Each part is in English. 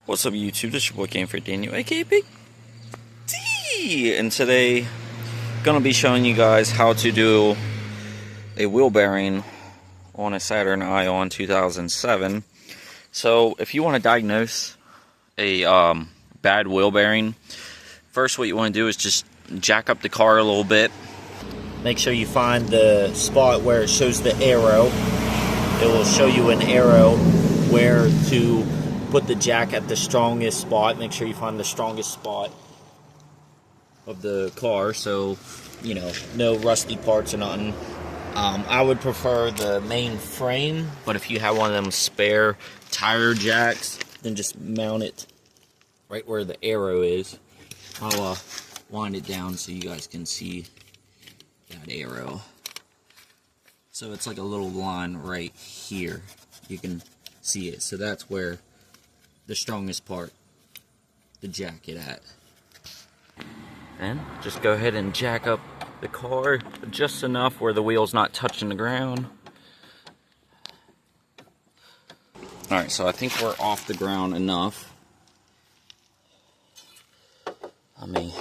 What's up YouTube, this is your boy Game for Daniel, aka Big D, and today gonna be showing you guys how to do a wheel bearing on a Saturn Ion 2007. So if you want to diagnose a bad wheel bearing, first what you want to do is just jack up the car a little bit. Make sure you find the spot where it shows the arrow. It will show you an arrow where to put the jack at the strongest spot. Make sure you find the strongest spot of the car, so you know, no rusty parts or nothing. I would prefer the main frame, but if you have one of them spare tire jacks, then just mount it right where the arrow is. I'll wind it down so you guys can see that arrow. So it's like a little line right here. You can see it. So that's where the strongest part, the jack it at. And just go ahead and jack up the car just enough where the wheel's not touching the ground. Alright, so I think we're off the ground enough. Let me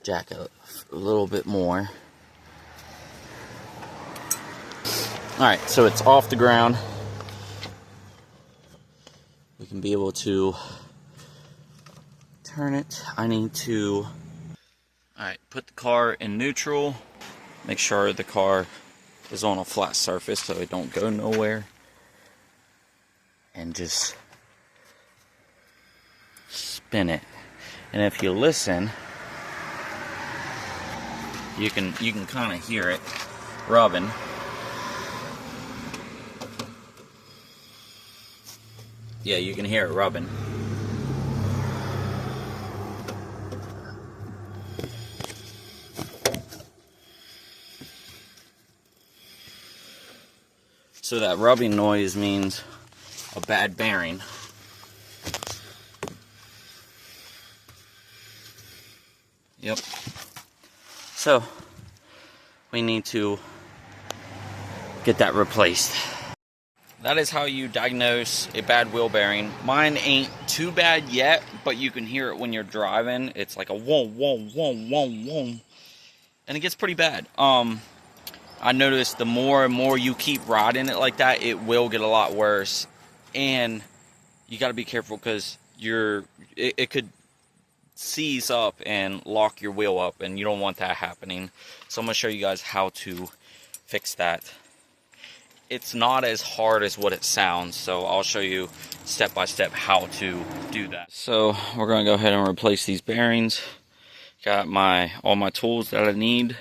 jack up a little bit more. Alright, so it's off the ground. We can be able to turn it. I need to put the car in neutral. Make sure the car is on a flat surface so it don't go nowhere. And just spin it. And if you listen, you can kind of hear it rubbing. Yeah, you can hear it rubbing. So that rubbing noise means a bad bearing. Yep. So we need to get that replaced. That is how you diagnose a bad wheel bearing. Mine ain't too bad yet, but you can hear it when you're driving. It's like a whoom, whoom, whoom, whoom, whoom. And it gets pretty bad. I noticed the more and more you keep riding it like that, it will get a lot worse. And you got to be careful because it could seize up and lock your wheel up, and you don't want that happening. So I'm going to show you guys how to fix that. It's not as hard as what it sounds, so I'll show you step by step how to do that. So we're going to go ahead and replace these bearings. Got all my tools that I need.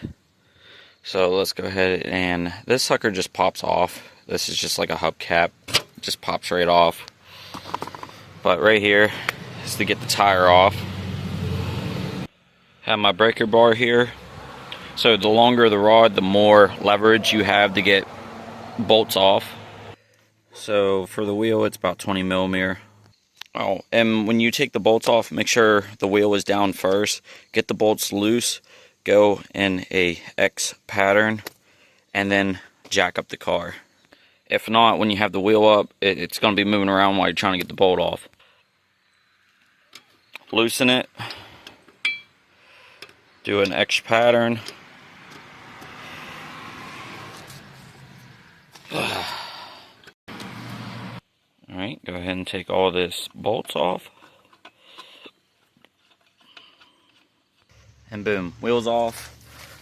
So let's go ahead, and this sucker just pops off. This is just like a hubcap. It just pops right off. But right here is to get the tire off. Have my breaker bar here. So the longer the rod, the more leverage you have to get bolts off. So for the wheel, it's about 20 millimeter. Oh, and when you take the bolts off, make sure the wheel is down first. Get the bolts loose. Go in a X pattern and then jack up the car. If not, when you have the wheel up, it's going to be moving around while you're trying to get the bolt off. Loosen it. Do an X pattern. Alright, go ahead and take all this bolts off. And boom, wheels off.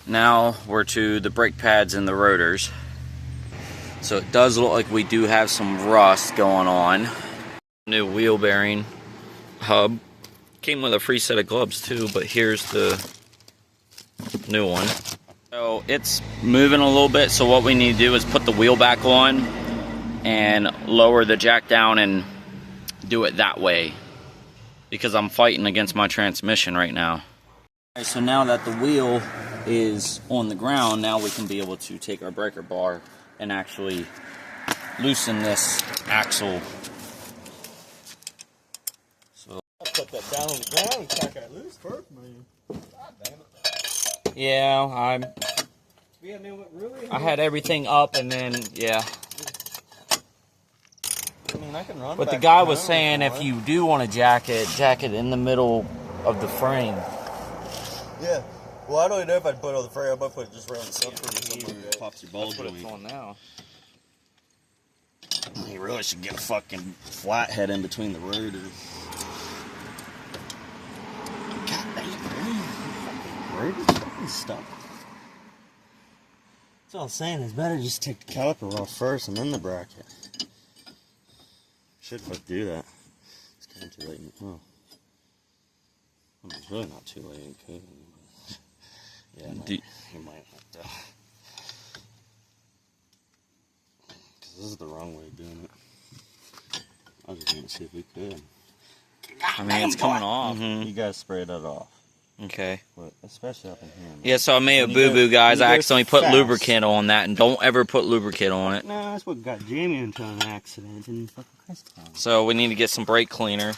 Now we're to the brake pads and the rotors. So it does look like we do have some rust going on. New wheel bearing hub. Came with a free set of gloves too, but here's the new one. So it's moving a little bit, so what we need to do is put the wheel back on and lower the jack down and do it that way, because I'm fighting against my transmission right now. Alright, so now that the wheel is on the ground, now we can be able to take our breaker bar and actually loosen this axle. So I put that down on the ground and tack that loose first, man. God damn it. yeah, I had everything up, and then yeah. I mean, I can run. But the back guy to was home saying if you do want to jack it in the middle of the frame. Yeah. Well, I don't even know if I'd put it on the frame. I might put it just around the center or something like that. Pops your ball That's what joint. it's on now. You really should get a fucking flathead in between the rotors. God damn, man. Rotors fucking stuck. That's all I'm saying. It's better just take the caliper off first and then the bracket. Should do that. It's kind of too late. Oh. It's really not too late in cooking. Yeah, no, you might have to. Because this is the wrong way of doing it. I was just going to see if we could. I mean, it's coming off. You guys spray that off. Okay. But especially up in here. Man. Yeah, so I made a boo-boo, guys. I accidentally put fast. lubricant on that, and don't ever put lubricant on it. No, that's what got Jamie into an accident in fucking Christmas. So we need to get some brake cleaner.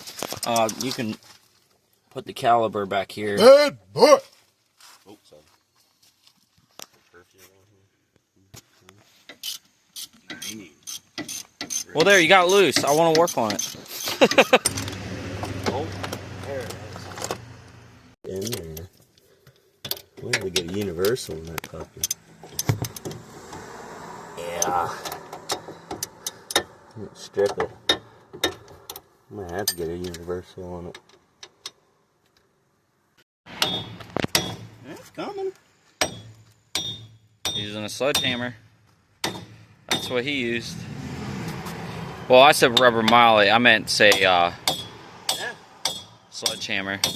You can put the caliper back here. Bad boy. Oh, sorry. Well, there, you got loose. I want to work on it. Oh, there it is. In there. We have to get a universal in that puppy. Yeah. Strip it. I might have to get a universal on it. It's coming. Using a sledgehammer. That's what he used. Well, I said rubber molly. I meant say sledgehammer. Got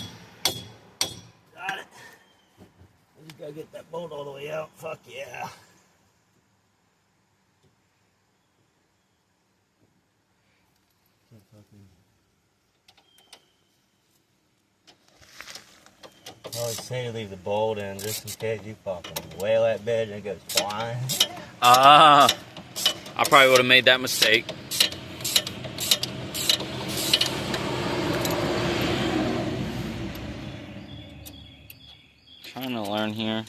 it. I just gotta get that bolt all the way out. Fuck yeah. I always say to leave the bolt in just in case you fucking whale that bitch and it goes flying. I probably would have made that mistake. Trying to learn here.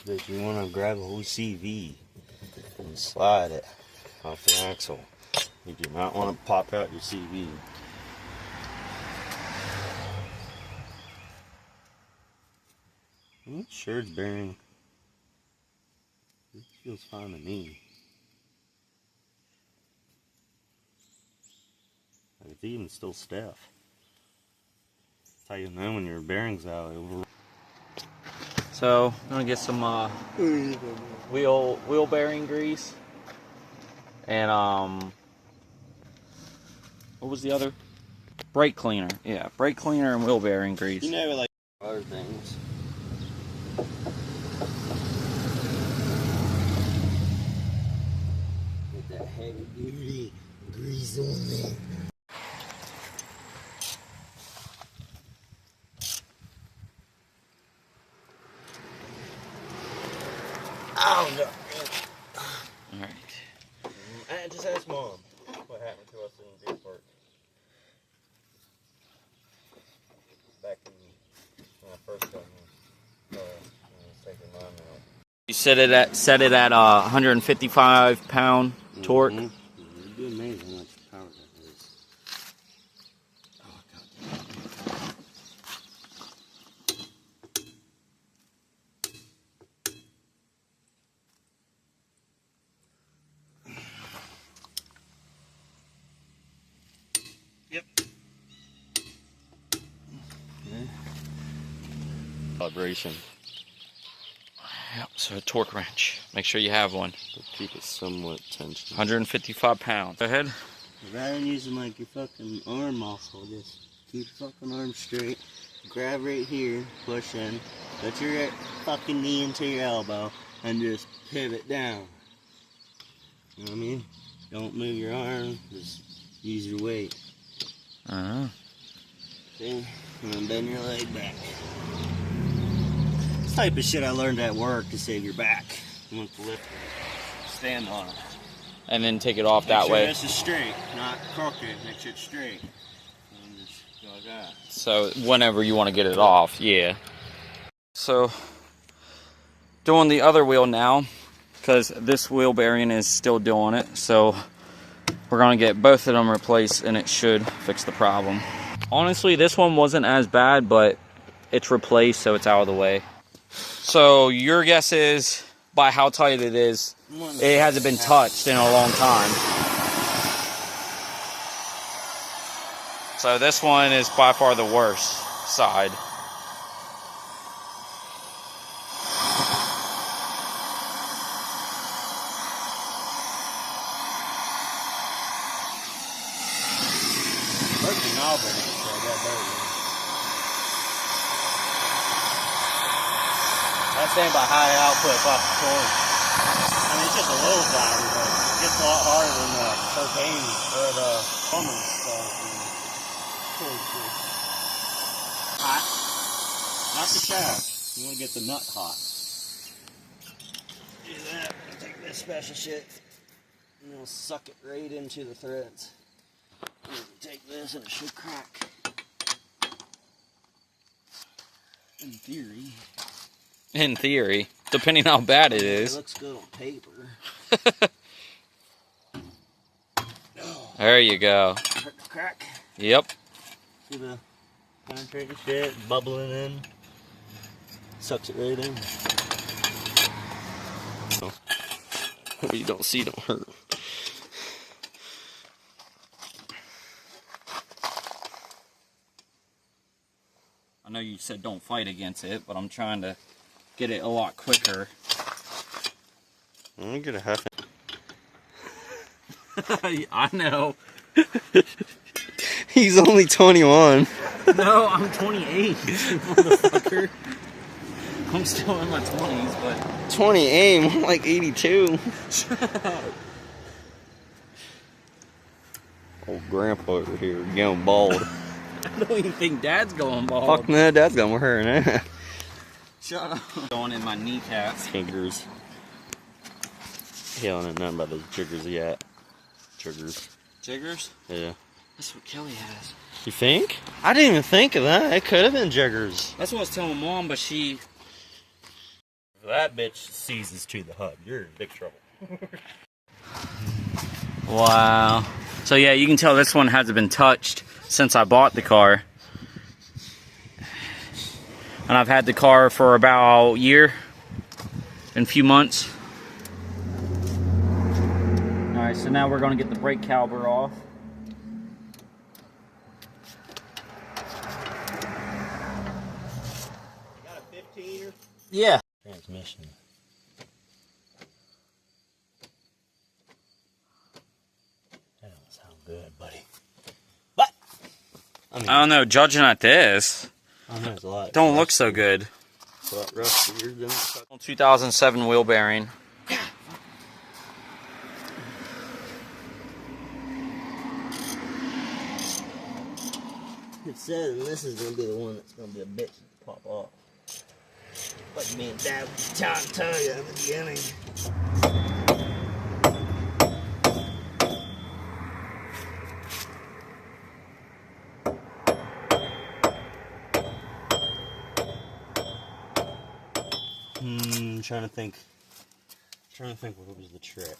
If you want to grab a whole CV and slide it off the axle, you do not want to pop out your CV. Sure, it's bearing. It feels fine to me. Like it's even still stiff. That's how you know when your bearings out. So I'm gonna get some wheel bearing grease and what was the other? Brake cleaner. Yeah, brake cleaner and wheel bearing grease. You know, like other things. Get that heavy duty grease on there. Oh no! All right. I just asked Mom what happened to us in Deerpark. Back when I first got here. Taking mine out. You set it at 155 pound torque. It'd be amazing how much power that is. Oh god. Yep. Okay. Vibration. Yep, so a torque wrench. Make sure you have one. To keep it somewhat tension. 155 pounds. Go ahead. Rather than using like your fucking arm muscle, just keep your fucking arm straight. Grab right here, push in, put your fucking knee into your elbow, and just pivot down. You know what I mean? Don't move your arm, just use your weight. See? And then bend your leg back. This type of shit I learned at work to save your back. You want to lift it. Stand on it. And then take it off Make that sure way. this is straight, not crooked. Make sure it's straight. And just go like that. So whenever you want to get it off, yeah. So doing the other wheel now, because this wheel bearing is still doing it. So we're gonna get both of them replaced and it should fix the problem. Honestly, this one wasn't as bad, but it's replaced, so it's out of the way. So your guess is, by how tight it is, it hasn't been touched in a long time. So this one is by far the worst side. That's saying by high output off the torque. I mean, it's just a little time, but it gets a lot harder than the propane or the plumbing stuff. Hot. Not the shaft. You want to get the nut hot. Do that. Take this special shit. And it'll suck it right into the threads. And then take this and it should crack. In theory. In theory, depending how bad it is. It looks good on paper. There you go. Crack. Yep. See the penetrating shit bubbling in. Sucks it right in. What you don't see don't hurt. I know you said don't fight against it, but I'm trying to get it a lot quicker. I'm gonna get a half. I know. He's only 21. No, I'm 28, motherfucker. I'm still in my 20s, but 28, more like 82. Old grandpa over here going bald. I don't even think Dad's going bald. Fuck no, Dad's got more hair than that. Shut up. Going in my kneecaps. Jiggers. He don't know nothing about those jiggers yet. Jiggers. Jiggers? Yeah. That's what Kelly has. You think? I didn't even think of that. It could have been jiggers. That's what I was telling Mom, but she... If that bitch seizes to the hub, you're in big trouble. Wow. So yeah, you can tell this one hasn't been touched since I bought the car. And I've had the car for about a year and a few months. Alright, so now we're going to get the brake caliper off. Got a 15er? Yeah. Transmission. That don't sound good, buddy. What? I don't know, judging at this, I know it's a lot. don't look so good. It's a lot rustier than 2007 wheel bearing. It says, and this is going to be the one that's going to be a bitch to pop off. Like me and Dad was trying to tell you at the beginning. Trying to think. Trying to think what was the trick.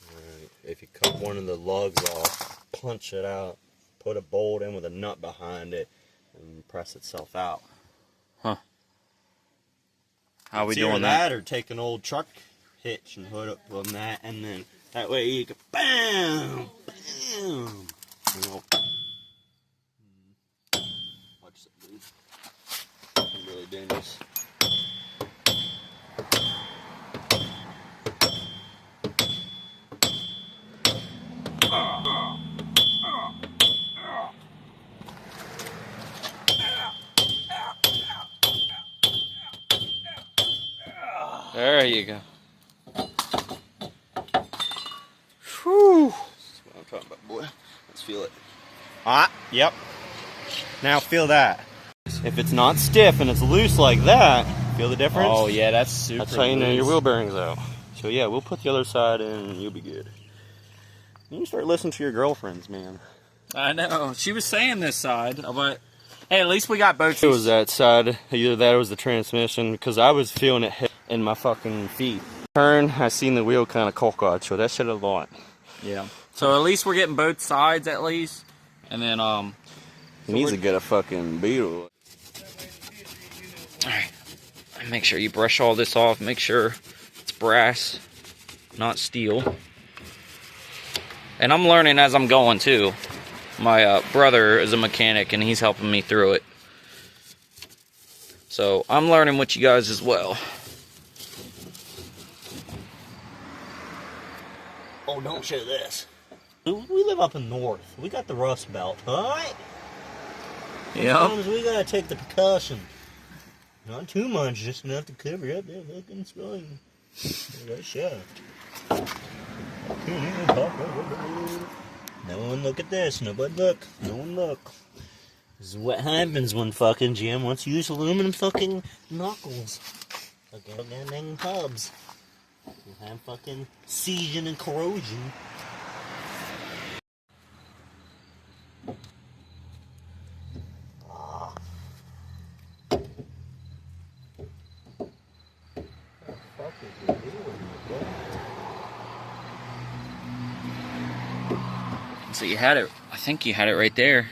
Alright, if you cut one of the lugs off, punch it out, put a bolt in with a nut behind it, and press itself out. Huh. How are we It's doing either that? Or take an old truck hitch and hook up on that, and then that way you can bam, bam. You know. Watch that, dude. It's really dangerous. There you go. Whew. That's what I'm talking about, boy. Let's feel it. Ah, yep. Now feel that. If it's not stiff and it's loose like that, feel the difference? Oh yeah, that's super. That's how you know your loose. wheel bearing's out. So yeah, we'll put the other side in and you'll be good. You start listening to your girlfriends, man. I know. She was saying this side, but hey, at least we got both. It was that side. Either that or it was the transmission, because I was feeling it hit in my fucking feet. Turn, I seen the wheel kind of cockeyed, so that said a lot. Yeah. So at least we're getting both sides at least. And then, He needs to get a fucking beetle. alright. Make sure you brush all this off. Make sure it's brass, not steel. And I'm learning as I'm going too. My brother is a mechanic and he's helping me through it. So I'm learning with you guys as well. Oh, don't show this. We live up in north. We got the rust belt, alright? Yeah. Sometimes we gotta take the precaution. Not too much, just enough to cover up that fucking spine. That shaft. No one look at this. Nobody look. No one look. This is what happens when fucking Jim wants to use aluminum fucking knuckles. Again, dang pubs. You have fucking season and corrosion. So you had it, I think you had it right there.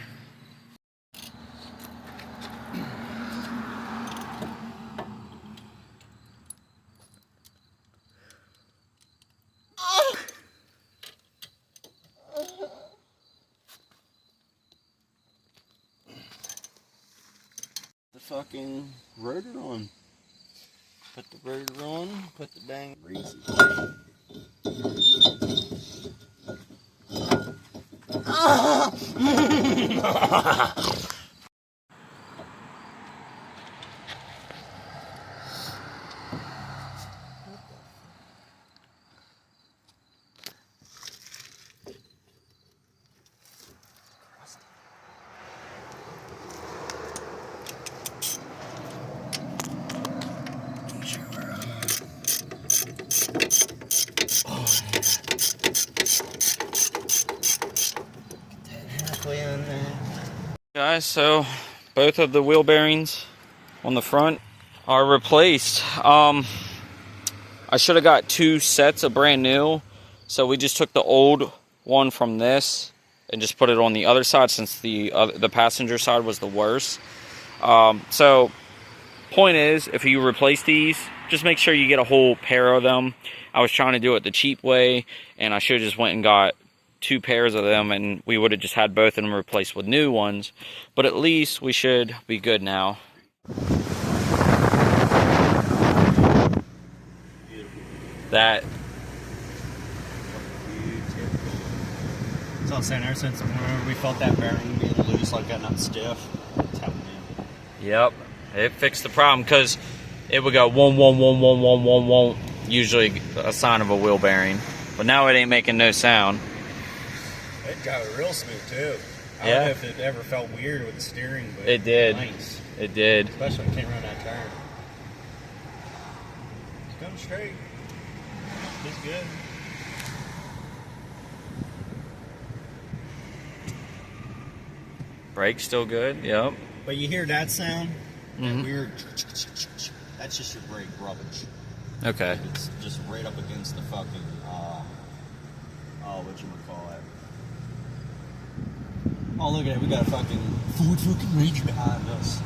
The fucking rotor on. Put the rotor on, put the dang greasy. Halfway on that. Guys, so both of the wheel bearings on the front are replaced. I should have got 2 sets of brand new, so we just took the old one from this and just put it on the other side since the passenger side was the worst. So point is, if you replace these, just make sure you get a whole pair of them. I was trying to do it the cheap way, and I should have just went and got 2 pairs of them, and we would have just had both of them replaced with new ones. But at least we should be good now. That That's what I'm saying, ever since whenever we felt that bearing being loose like that, not stiff, it's happening. Yep, it fixed the problem because it would go won't, won't, won't, won't, won't, won't, won't, usually a sign of a wheel bearing. But now it ain't making no sound. It got it real smooth too. I Yeah. don't know if it ever felt weird with the steering, but It did. nice. It did. Especially when it came around that turn. It's going straight. It's good. Brake's still good. Yep. But you hear that sound? That Mhm. weird. That's just your brake rubbish. Okay. It's just right up against the fucking, whatchamacallit. Oh, look at it. We got a fucking Ford fucking Ranger behind us.